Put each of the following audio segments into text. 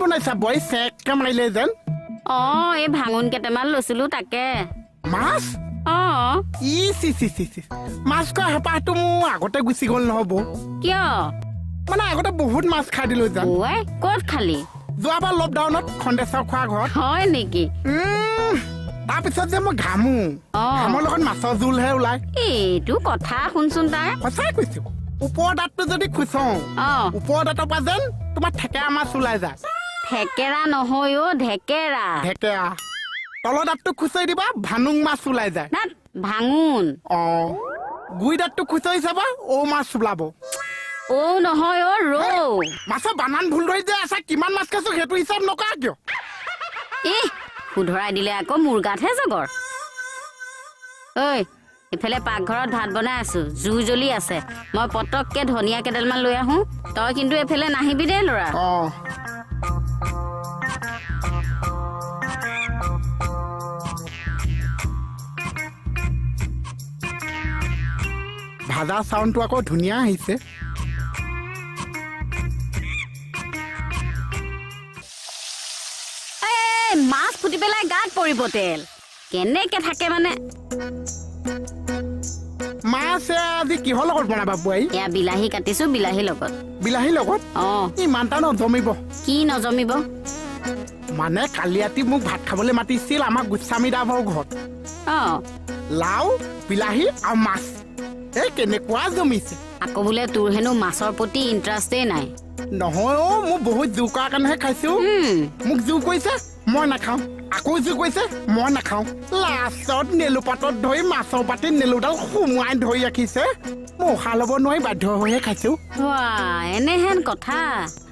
বনাইছা বই চেককে মাৰিলে যেন এই ভাঙোন কেইটামান লৈছিলো তাকে মাছ ই চি মাছ খোৱা হেঁপাহটো মোৰ আগতে গুচি গ'ল নহ'ব কিয় মানে আগতে বহুত মাছ খাই দিলো যেন ক'ত খালি যোৱাবাৰ লকডাউনত খন্দেশ্বৰ খোৱা ঘৰত হয় নেকি তাৰপিছত যে মই ঘামৰ লগত মাছৰ জোলহে ওলাই এইটো কথা শুনচোন তাৰ সঁচাই কৈছো ওপৰৰ দাঁতটো যদি খুচওঁ ওপৰৰ দাঁতৰ পৰা যেন তোমাৰ ঠেকেৰা মাছ ওলাই যায় ঠেকেৰা নহয় ঢেকেৰা তলৰ দাঁতটো খুচৰি দিবা ভানুং মাছ ওলাই যায় ভাঙোন গুৰি দাঁতটো খুচৰি চাবা মাছ ওলাব নহয় ৰৌ মাছৰ বানান ভুল ধৰি যে আছা কিমান মাছ খাইছো সেইটো হিচাপ নকৰা কিয় শুধৰাই দিলে আকৌ মোৰ গাতহে জগৰ ইফালে পাকঘৰত ভাত বনাই আছো জুই জ্বলি আছে মই পটককে ধনিয়া কেইডালমান লৈ আহো তই কিন্তু এফালে নাহিবি দেই ল'ৰা ভাজা চাউণ্ডটো আকৌ ধুনীয়া আহিছে মাছ ফুটি পেলাই গাত পৰিব তেল কেনেকে থাকে মানে মাছ আজি কিহৰ লগত বনাবা বোৱাৰী এয়া বিলাহী কাটিছো বিলাহীৰ লগত ইমানটা নজমিব কি নজমিব মানে কালি ৰাতি মোক ভাত খাবলৈ মাতিছিল আমাৰ গোস্বামী দাবৰ ঘৰত লাও বিলাহী আৰু মাছ কেনেকুৱা জমিছে আকৌ বোলে তোৰ হেনো মাছৰ প্ৰতি ইণ্টাৰেষ্টেই নাই নহয় মোক বহুত জোৰ কৰাৰ কাৰণেহে খাইছো মোক জোৰ কৰিছে মই নাখাওঁ আকৌ জোৰ কৰিছে মই নাখাওঁ লাষ্টত নেলু পাতত ধৰি মাছৰ পাতি নেলুডাল সোমোৱাই ধৰি ৰাখিছে মই উশাহ ল'ব নোৱাৰি বাধ্য হৈহে খাইছো এনেহেন কথা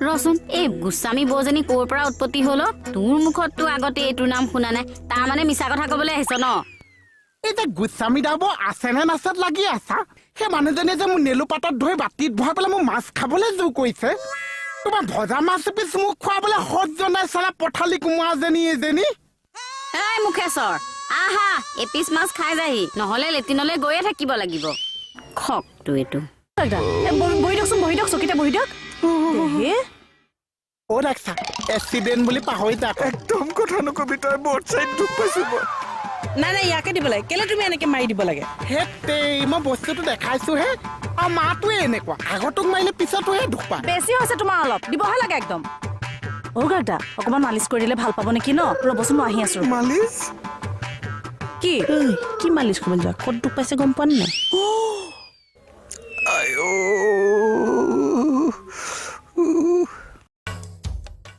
ৰচোন এই গোস্বামী বৌজনী ক'ৰ পৰা উৎপত্তি হল তোৰ মুখততো আগতে এইটোৰ নাম শুনা নাই তাৰমানে মিছা কথা কবলৈ আহিছ ন এই যে গোস্বামী দাব আছে নে নাচাত লাগি আছা সেই মানুহজনীয়ে যে মোৰ নেলু পাতত ধৰি বাতিত ভৰাই পেলাই মোৰ মাছ খাবলৈ জোৰ কৰিছে তোমাৰ ভজা মাছ এপিচ মোক খুৱাবলৈ সজ জনাই চালা পঠালি কোমোৰাজনী এজনী মুখেশ্বৰ আহা এপিচ মাছ খাই যাহি নহলে লেটিনলৈ গৈয়ে থাকিব লাগিব খকটো এইটো বহি দিয়ক চকীতে বহি দিয়ক দেখছা এক্সিডেণ্ট বুলি পাহৰি যাক একদম কথা নকবি তই বৰ্ড চাইড দুখ পাইছো নাই ইয়াকে দিব লাগে কেলে তুমি এনেকে মাৰি দিব লাগে মই বস্তুটো দেখাইছো হে আৰু মাটোৱে এনেকুৱা আগতোক মাৰিলে পিছতোহে দুখ পায় বেছি হৈছে তোমাৰ অলপ দিবহে লাগে একদম গাৰ্দা অকমান মালিচ কৰি দিলে ভাল পাব নেকি ন ৰ'বচোন মই আহি আছো মালিচ কি মালিচ কৰিব যোৱা ক'ত দুখ পাইছে গম পোৱা নাই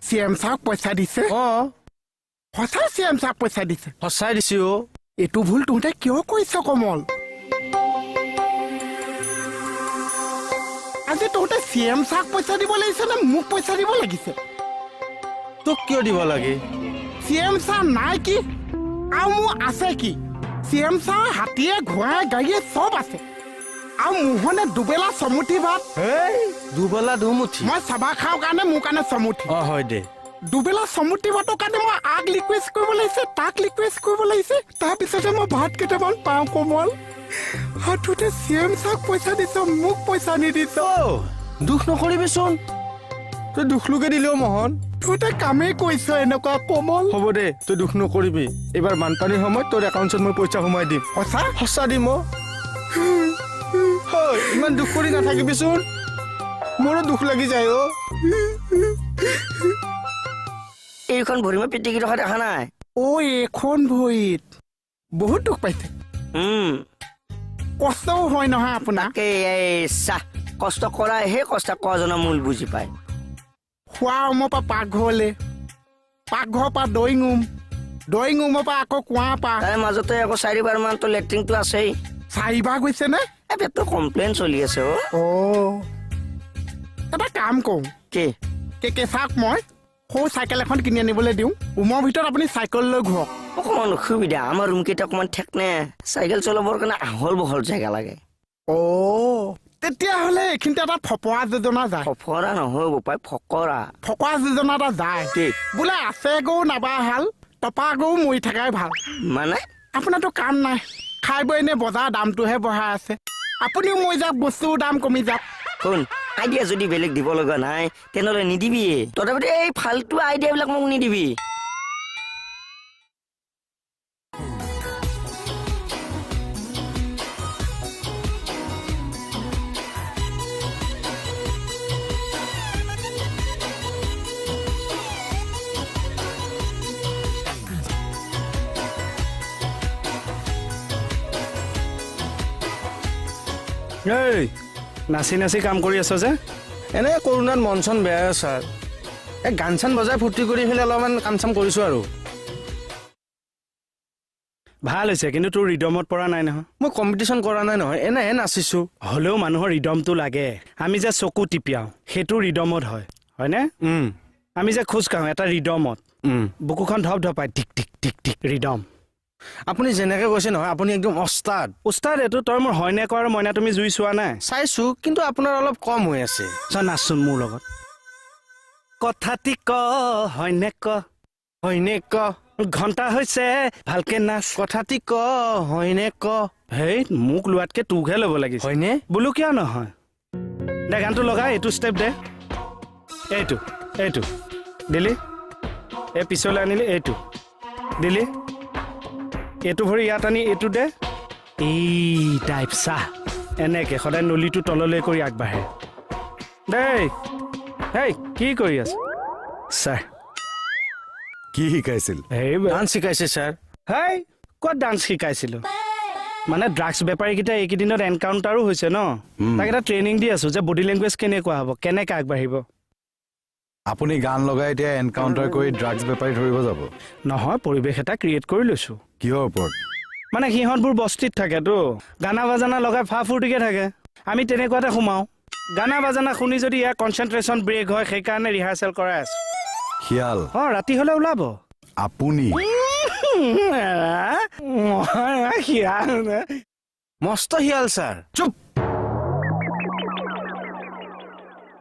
চিএম চাওক পইচা দিছে সঁচাই চিএম চাওক পইচা দিছে সঁচাই দিছো এইটো ভুল তহঁতে কিয় কৰিছ কমল আজি তহঁতে চিএম চাওক পইচা দিব লাগিছে নে মোক পইচা দিব লাগিছে তোক কিয় দিব লাগে চিএম চাহ নাই কি আৰু মোৰ আছে কি চিএম চাহ হাতীয়ে ঘোঁৰাই গাড়ীয়ে চব আছে আৰু মোহনে দুবেলা চমুঠি ভাত দুবেলা দুমুঠি মই চাবা খাওঁ কাৰণে মোৰ কাৰণে চমুঠি হয় দে দুবেলা চমুঠি ভাতৰ কাৰণে মই আগ ৰিকুৱেষ্ট কৰিব লাগিছে তাক ৰিকুৱেষ্ট কৰিব লাগিছে তাৰপিছতে মই ভাত কেইটামান পাওঁ কমল হাততে চিএম চাওক পইচা দিছ মোক পইচা নিদিছ দুখ নকৰিবিচোন তই দুখ লোকে দিলেও মোহন তহঁতে কামেই কৰিছ এনেকুৱা কমল হ'ব দে তই দুখ নকৰিবি এইবাৰ বানপানীৰ সময়ত তোৰ একাউণ্টত মই পইচা সোমাই দিম সঁচা দিম ইমান দুখ কৰি নাথাকিবিচোন মোৰো দুখ লাগি যায় এইখন ভৰি মই পিটিকি ৰখা দেখা নাই এইখন ভৰিত বহুত দুখ পাইছে কষ্টও হয় নহয় আপোনাক কষ্ট কৰাইহে কষ্ট কৰাজনৰ মূল বুজি পায় খোৱা ৰুমৰ পৰা পাকঘৰলৈ পাকঘৰৰ পৰা ড্ৰয়িং ৰুমৰ পৰা আকৌ কুঁৱাৰ পৰা তাৰে মাজতে আকৌ 4বাৰ মান তো লেট্ৰিনটো আছেই 4বাৰ গৈছে নে পেটটো কমপ্লেইন চলি আছে এটা কাম কৰোঁ কেঁচাক মই সৰু চাইকেল এখন কিনি আনিবলৈ দিওঁ ৰুমৰ ভিতৰত আপুনি চাইকেল লৈ ঘূৰক অকমান অসুবিধা আমাৰ ৰুম কেইটা অকমান ঠেক নে চাইকেল চলাবৰ কাৰণে আহল বহল জেগা লাগে তেতিয়াহ'লে এইখিনিতে এটা ফপৰা যোজনা যায় ফপৰা নহয় বোপাই ফকৰা যোজনা এটা যায় বোলে আছে গৰু নাবা হাল টপা গৰু মৰি থকাই ভাল মানে আপোনাৰতো কাম নাই খাই বৈ এনে বজাৰ দামটোহে বঢ়াই আছে আপুনিও মৰি যাওক বস্তুৰ দাম কমি যাওক শুন আইডিয়া যদি বেলেগ দিব লগা নাই তেনেহ'লে নিদিবিয়ে তথাপিতো এই ফাল্টু আইডিয়াবিলাক মোক নিদিবি এই নাচি নাচি কাম কৰি আছ যে এনে কৰোণাত মন চন বেয়া ছাৰ এই গান চান বজাই ফূৰ্তি কৰি পেলাই অলপমান কাম চাম কৰিছোঁ আৰু ভাল হৈছে কিন্তু তোৰ ৰিডমত পৰা নাই নহয় মই কম্পিটিশ্যন কৰা নাই নহয় এনেহে নাচিছোঁ হ'লেও মানুহৰ ৰিডমটো লাগে আমি যে চকু টিপিয়াওঁ সেইটো ৰিডমত হয় হয়নে আমি যে খোজ কাঢ়োঁ এটা ৰিডমত বুকুখন ধপ ধপাই টিক টিক টিক টিক ৰিডম আপুনি যেনেকৈ কৈছে নহয় আপুনি একদম অস্তাদ উস্তাদ এইটো তই মোৰ হয়নে ক আৰু মইনা তুমি জুই চোৱা নাই চাইছোঁ কিন্তু আপোনাৰ অলপ কম হৈ আছে চা নাচোন মোৰ লগত কথাটি ক হয়নে ক হয়নে ক ঘণ্টা হৈছে ভালকে নাচ কথাটি ক হয়নে ক হেই মোক লোৱাতকে তোকহে ল'ব লাগিছে হয়নে বোলো কিয় নহয় দে গানটো লগা এইটো ষ্টেপ দে এইটো এইটো দিলি এই পিছলৈ আনিলি এইটো দিলি এইটো ভৰি ইয়াত আনি এইটো দে এই টাইপ চাহ এনেকে সদায় নলীটো তললৈ কৰি আগবাঢ়ে দেই হেই কি কৰি আছ ছাৰ কি শিকাইছিল হেই ডান্স শিকাইছে ছাৰ হেই ক'ত ডান্স শিকাইছিলোঁ মানে ড্ৰাগছ বেপাৰীকেইটা এইকেইদিনত এনকাউণ্টাৰো হৈছে ন তাক এটা ট্ৰেইনিং দি আছোঁ যে বডি লেংগুৱেজ কেনেকুৱা হ'ব কেনেকৈ আগবাঢ়িব আপুনি গান লগাই এতিয়া এনকাউণ্টাৰ কৰি ড্ৰাগছ বেপাৰী ধৰিব যাব নহয় পৰিৱেশ এটা ক্ৰিয়েট কৰি লৈছোঁ কিহৰ ওপৰত মানে সিহঁতবোৰ বস্তিত থাকেতো গানা বাজানা লগাই ফা ফূৰ্তিকে থাকে আমি তেনেকুৱাতে সোমাওঁ গানা বাজানা শুনি যদি ইয়াৰ কনচেনট্ৰেশ্যন ব্ৰেক হয় সেইকাৰণে ৰিহাৰ্চেল কৰাই আছোঁ শিয়াল অঁ ৰাতি হ'লে ওলাব আপুনি মস্ত শিয়াল মস্ত শিয়াল ছাৰ চুপ